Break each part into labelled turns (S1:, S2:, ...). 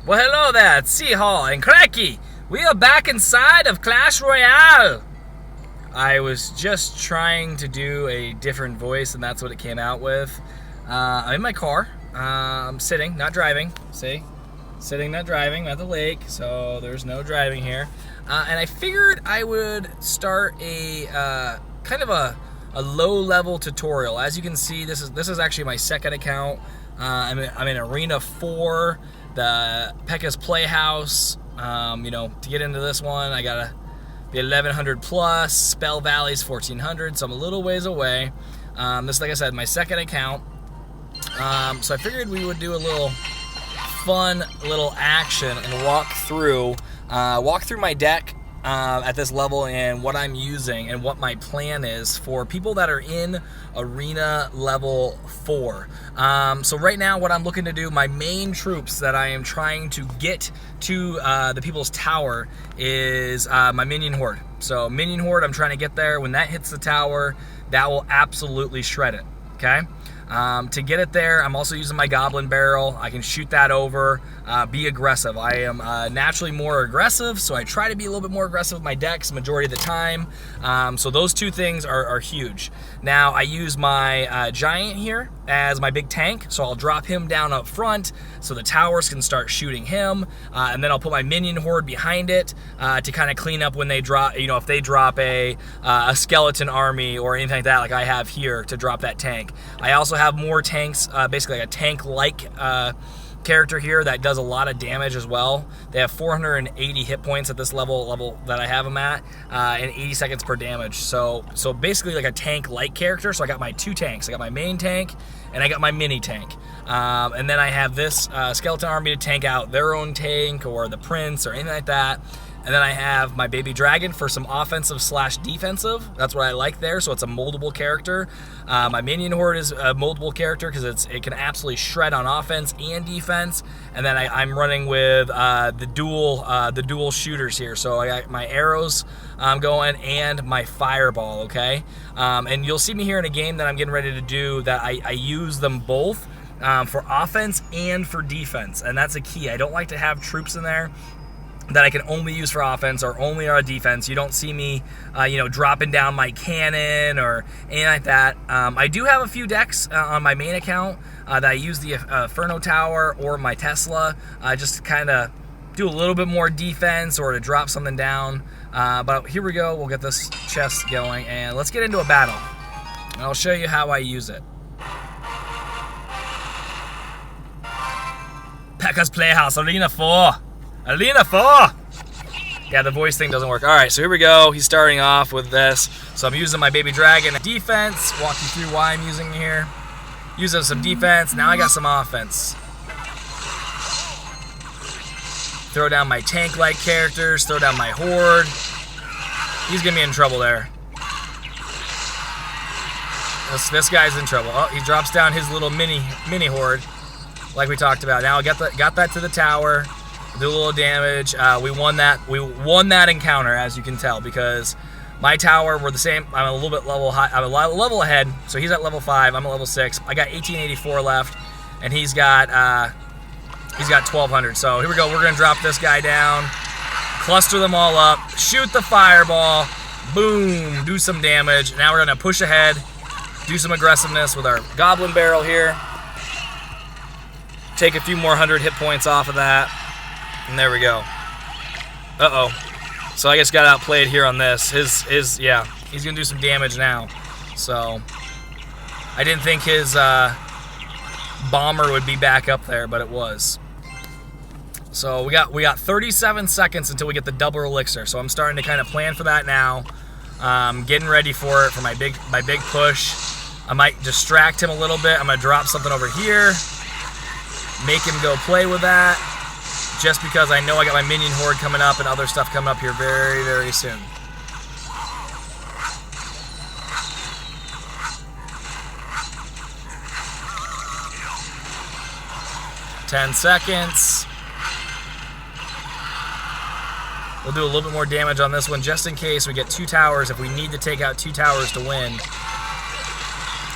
S1: Well, hello there, it's Seahall and Cracky. We are back inside of Clash Royale. I was just trying to do a different voice, and that's what it came out with. I'm in my car. I'm sitting, not driving. See? Sitting, not driving, at the lake, so there's no driving here. And I figured I would start a kind of a low-level tutorial. As you can see, this is actually my second account. I'm in Arena 4, the Pekka's Playhouse. To get into this one, I gotta be 1100 plus. Spell Valley's 1400, so I'm a little ways away. This, like I said, my second account. So I figured we would do a little fun little action and walk through my deck at this level and what I'm using and what my plan is for people that are in Arena level 4. So right now what I'm looking to do, my main troops that I am trying to get to the people's tower is my minion horde. So minion horde, I'm trying to get there. When that hits the tower, that will absolutely shred it, okay? To get it there, I'm also using my goblin barrel. I can shoot that over, be aggressive. I am naturally more aggressive, so I try to be a little bit more aggressive with my decks majority of the time. So those two things are huge. Now, I use my giant here as my big tank, so I'll drop him down up front so the towers can start shooting him, and then I'll put my minion horde behind it to kind of clean up when they drop, if they drop a skeleton army or anything like that, like I have here to drop that tank. I also have more tanks, basically like a tank-like character here that does a lot of damage as well. They have 480 hit points at this level that I have them at, and 80 seconds per damage. So basically like a tank-like character. So I got my two tanks. I got my main tank, and I got my mini tank. And then I have this skeleton army to tank out their own tank or the prince or anything like that. And then I have my baby dragon for some offensive / defensive. That's what I like there, so it's a moldable character. My minion horde is a moldable character because it can absolutely shred on offense and defense. And then I'm running with the dual shooters here. So I got my arrows going and my fireball, okay? And you'll see me here in a game that I'm getting ready to do that I use them both for offense and for defense. And that's a key. I don't like to have troops in there that I can only use for offense or only on defense. You don't see me, dropping down my cannon or anything like that. I do have a few decks on my main account that I use the Inferno Tower or my Tesla just to kind of do a little bit more defense or to drop something down. But here we go. We'll get this chest going and let's get into a battle. And I'll show you how I use it. Pekka's Playhouse, Arena 4. Arena 4! Yeah, the voice thing doesn't work. Alright, so here we go. He's starting off with this. So I'm using my baby dragon defense. Walk you through why I'm using it here. Using some defense. Now I got some offense. Throw down my tank-like characters. Throw down my horde. He's going to be in trouble there. This guy's in trouble. Oh, he drops down his little mini horde like we talked about. Now I got that to the tower. Do a little damage. We won that encounter, as you can tell, because my tower were the same. I'm a little bit level high. I'm a level ahead. So he's at level 5. I'm at level 6. I got 1884 left, and he's got 1200. So here we go. We're gonna drop this guy down, cluster them all up, shoot the fireball, boom, do some damage. Now we're gonna push ahead, do some aggressiveness with our goblin barrel here. Take a few more 100 hit points off of that. And there we go. Uh-oh. So I just got outplayed here on this. Yeah, he's going to do some damage now. So I didn't think his bomber would be back up there, but it was. So we got 37 seconds until we get the double elixir. So I'm starting to kind of plan for that now. Getting ready for it, for my big push. I might distract him a little bit. I'm going to drop something over here. Make him go play with that. Just because I know I got my minion horde coming up and other stuff coming up here very, very soon. Ten seconds. We'll do a little bit more damage on this one just in case we get 2 towers if we need to take out 2 towers to win.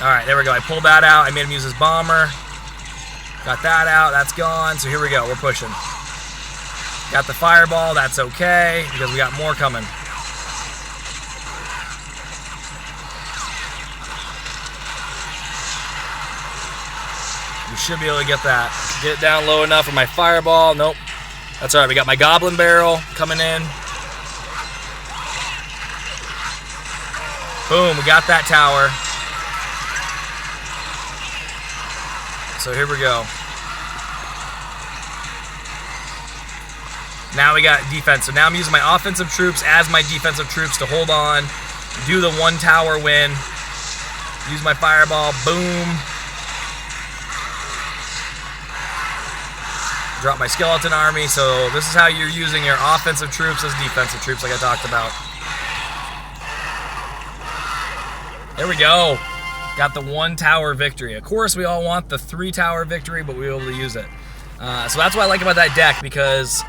S1: Alright, there we go. I pulled that out. I made him use his bomber. Got that out. That's gone. So here we go. We're pushing. Got the fireball, that's okay, because we got more coming. We should be able to get that. Get it down low enough for my fireball. Nope. That's alright, we got my goblin barrel coming in. Boom, we got that tower. So here we go. Now we got defense. So now I'm using my offensive troops as my defensive troops to hold on, do the one tower win, use my fireball, boom. Drop my skeleton army. So this is how you're using your offensive troops as defensive troops like I talked about. There we go. Got the one tower victory. Of course, we all want the 3 tower victory, but we were able to use it. So that's what I like about that deck, because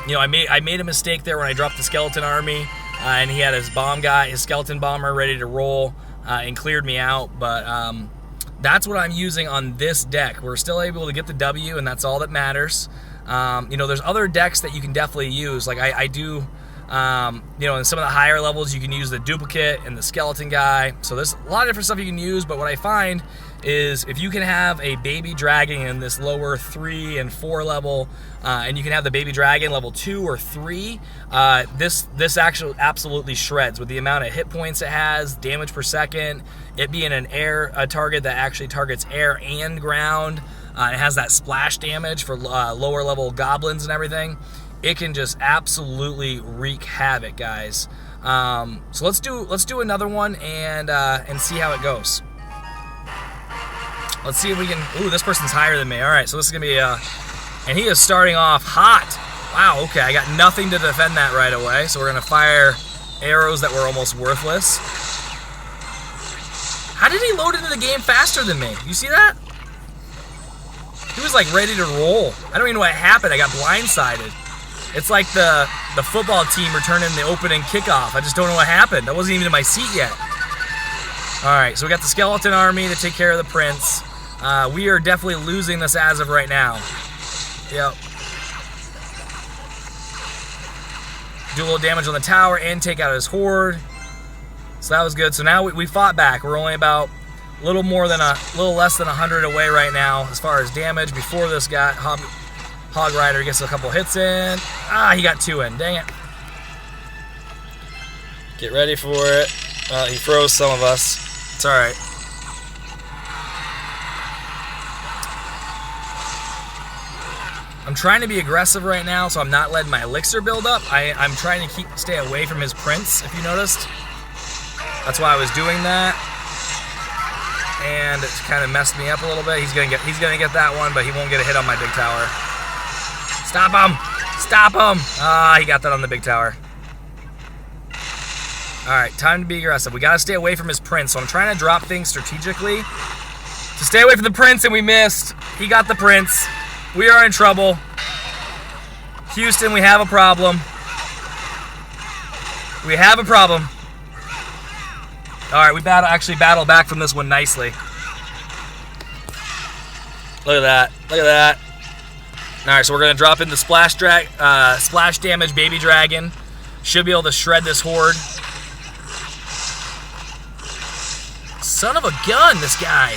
S1: you know, I made a mistake there when I dropped the skeleton army, and he had his bomb guy, his skeleton bomber, ready to roll, and cleared me out. But that's what I'm using on this deck. We're still able to get the W, and that's all that matters. You know, there's other decks that you can definitely use. Like I do. You know, in some of the higher levels, you can use the duplicate and the skeleton guy. So there's a lot of different stuff you can use, but what I find is if you can have a baby dragon in this lower 3 and 4 level, and you can have the baby dragon level 2 or 3, this actually absolutely shreds with the amount of hit points it has, damage per second, it being a target that actually targets air and ground. It has that splash damage for lower level goblins and everything. It can just absolutely wreak havoc, guys. So let's do another one and see how it goes. Let's see if we can. Ooh, this person's higher than me. All right, so this is gonna be and he is starting off hot. Wow. Okay, I got nothing to defend that right away. So we're gonna fire arrows that were almost worthless. How did he load into the game faster than me? You see that? He was like ready to roll. I don't even know what happened. I got blindsided. It's like the football team returning the opening kickoff. I just don't know what happened. I wasn't even in my seat yet. All right, so we got the skeleton army to take care of the prince. We are definitely losing this as of right now. Yep. Do a little damage on the tower and take out his horde. So that was good. So now we fought back. We're only about a little less than 100 away right now as far as damage. Before this got Hog Rider gets a couple hits in. He got 2 in. Dang it. Get ready for it. He froze some of us. It's alright. I'm trying to be aggressive right now, so I'm not letting my elixir build up. I'm trying to stay away from his prince, if you noticed. That's why I was doing that. And it's kind of messed me up a little bit. He's gonna get that one, but he won't get a hit on my big tower. Stop him! Stop him! He got that on the big tower. Alright, time to be aggressive. We gotta stay away from his prince, so I'm trying to drop things strategically to stay away from the prince, and we missed. He got the prince. We are in trouble. Houston, we have a problem. We have a problem. Alright, we actually battled back from this one nicely. Look at that. Look at that. Alright, so we're going to drop in the splash damage baby dragon. Should be able to shred this horde. Son of a gun, this guy.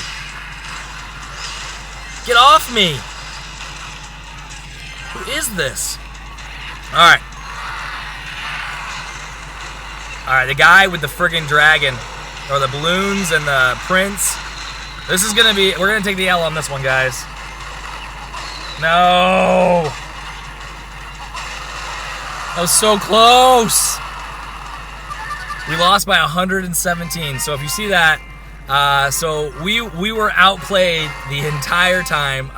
S1: Get off me. Who is this? Alright. Alright, the guy with the friggin' dragon. Or the balloons and the prince. This is going to be... We're going to take the L on this one, guys. No! That was so close! We lost by 117. So if you see that, so we were outplayed the entire time,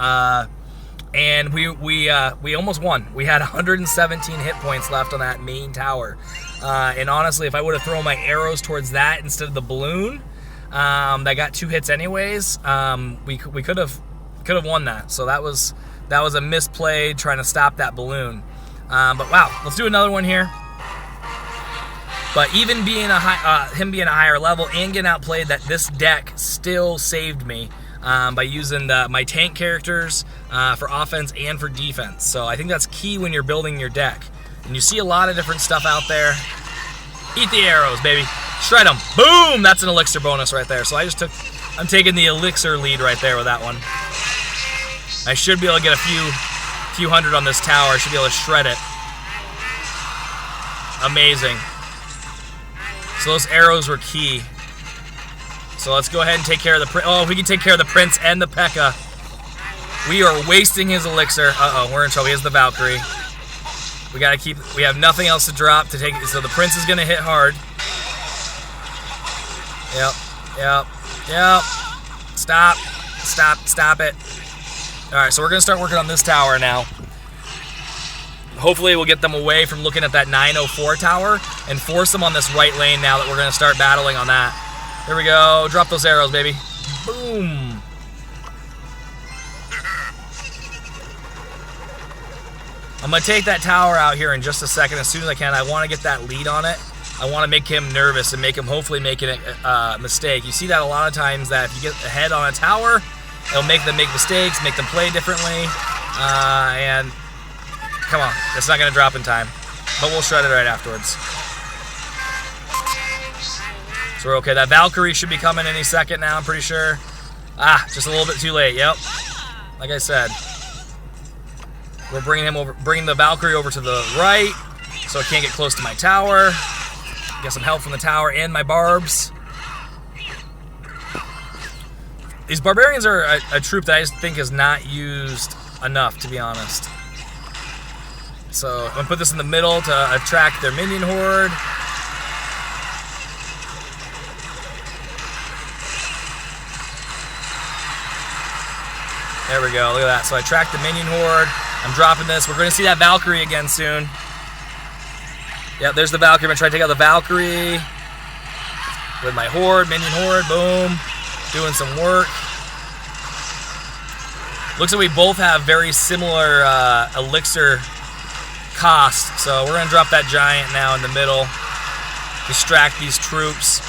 S1: and we almost won. We had 117 hit points left on that main tower. And honestly, if I would have thrown my arrows towards that instead of the balloon, that got 2 hits anyways, we could have won that. So that was a misplay trying to stop that balloon. But wow, let's do another one here. But even being him being a higher level and getting outplayed, that this deck still saved me. by using my tank characters for offense and for defense. So I think that's key when you're building your deck. And you see a lot of different stuff out there. Eat the arrows, baby. Shred them. Boom! That's an elixir bonus right there. So I'm taking the elixir lead right there with that one. I should be able to get a few hundred on this tower. I should be able to shred it. Amazing. So those arrows were key. So let's go ahead and take care of the prince. Oh, we can take care of the prince and the P.E.K.K.A. We are wasting his elixir. Uh-oh, we're in trouble. He has the Valkyrie. We have nothing else to drop to take. So the prince is going to hit hard. Yep. Stop it. All right, so we're going to start working on this tower now. Hopefully we'll get them away from looking at that 904 tower and force them on this right lane now that we're going to start battling on that. Here we go. Drop those arrows, baby. Boom. I'm going to take that tower out here in just a second as soon as I can. I want to get that lead on it. I want to make him nervous and make him hopefully making a mistake. You see that a lot of times that if you get ahead on a tower, it'll make them make mistakes, make them play differently. And come on, it's not going to drop in time. But we'll shred it right afterwards. So we're okay. That Valkyrie should be coming any second now, I'm pretty sure. Just a little bit too late. Yep. Like I said. We're bringing the Valkyrie over to the right so it can't get close to my tower. Get some help from the tower and my barbs. These barbarians are a troop that I just think is not used enough, to be honest. So I'm going to put this in the middle to attract their minion horde. There we go, look at that. So I attract the minion horde. I'm dropping this. We're going to see that Valkyrie again soon. Yep, there's the Valkyrie. I'm going to try to take out the Valkyrie with my horde, minion horde, boom. Doing some work. Looks like we both have very similar elixir cost. So we're going to drop that giant now in the middle. Distract these troops.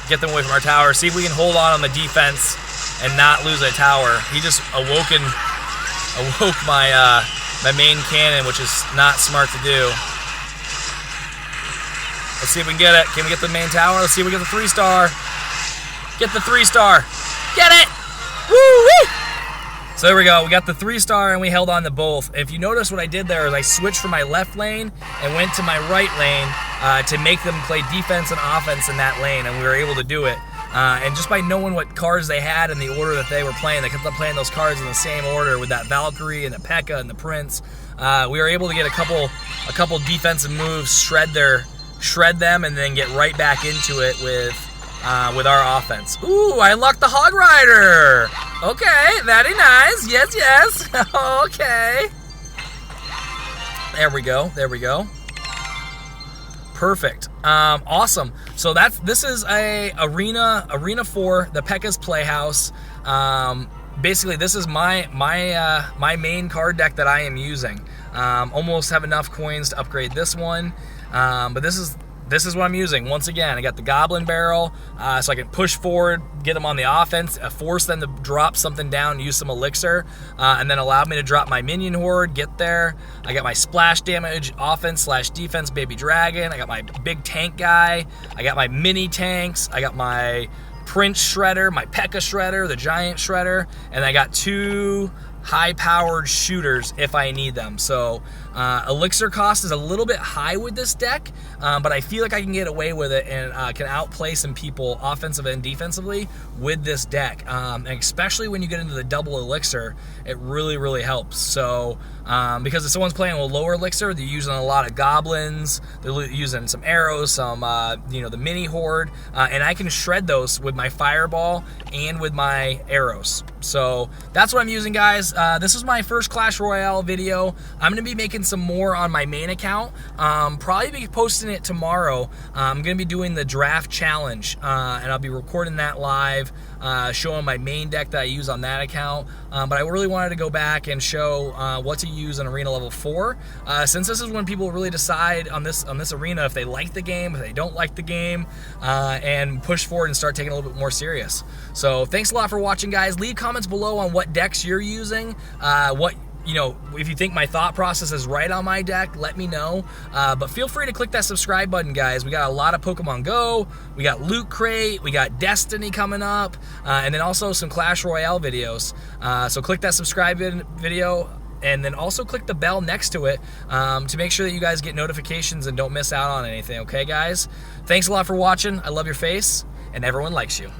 S1: Get them away from our tower. See if we can hold on the defense and not lose a tower. He just awoke my main cannon, which is not smart to do. Let's see if we can get it. Can we get the main tower? Let's see if we get the 3-star. Get the 3-star. Get it! Woo-wee! So there we go. We got the 3-star and we held on to both. If you notice what I did there is I switched from my left lane and went to my right lane to make them play defense and offense in that lane, and we were able to do it. And just by knowing what cards they had and the order that they were playing, they kept on playing those cards in the same order with that Valkyrie and the P.E.K.K.A. and the Prince. We were able to get a couple defensive moves, shred them, and then get right back into it with our offense. Ooh, I unlocked the Hog Rider. Okay, very nice. Yes. Okay. There we go. Perfect. Awesome. So this is a arena 4, the P.E.K.K.A.'s Playhouse. Basically, this is my main card deck that I am using. Almost have enough coins to upgrade this one, but this is what I'm using. Once again, I got the Goblin Barrel, so I can push forward, get them on the offense, force them to drop something down, use some elixir, and then allow me to drop my minion horde, get there. I got my splash damage, offense/defense baby dragon. I got my big tank guy. I got my mini tanks. I got my Prince Shredder, my P.E.K.K.A. Shredder, the Giant Shredder, and I got 2 high-powered shooters if I need them. So elixir cost is a little bit high with this deck, but I feel like I can get away with it and can outplay some people offensive and defensively with this deck. And especially when you get into the double elixir, it really helps. So because if someone's playing with lower elixir, they're using a lot of goblins, they're using some arrows, some the mini horde, and I can shred those with my fireball and with my arrows. So that's what I'm using, guys. This is my first Clash Royale video. I'm going to be making some more on my main account. Probably be posting it tomorrow. I'm going to be doing the draft challenge, and I'll be recording that live. showing my main deck that I use on that account, but I really wanted to go back and show what to use in Arena Level 4, since this is when people really decide on this arena if they like the game, if they don't like the game, and push forward and start taking it a little bit more serious. So thanks a lot for watching, guys. Leave comments below on what decks you're using, if you think my thought process is right on my deck, let me know. But feel free to click that subscribe button, guys. We got a lot of Pokemon Go, we got Loot Crate, we got Destiny coming up, and then also some Clash Royale videos. So click that subscribe video, and then also click the bell next to it to make sure that you guys get notifications and don't miss out on anything, okay, guys? Thanks a lot for watching. I love your face, and everyone likes you.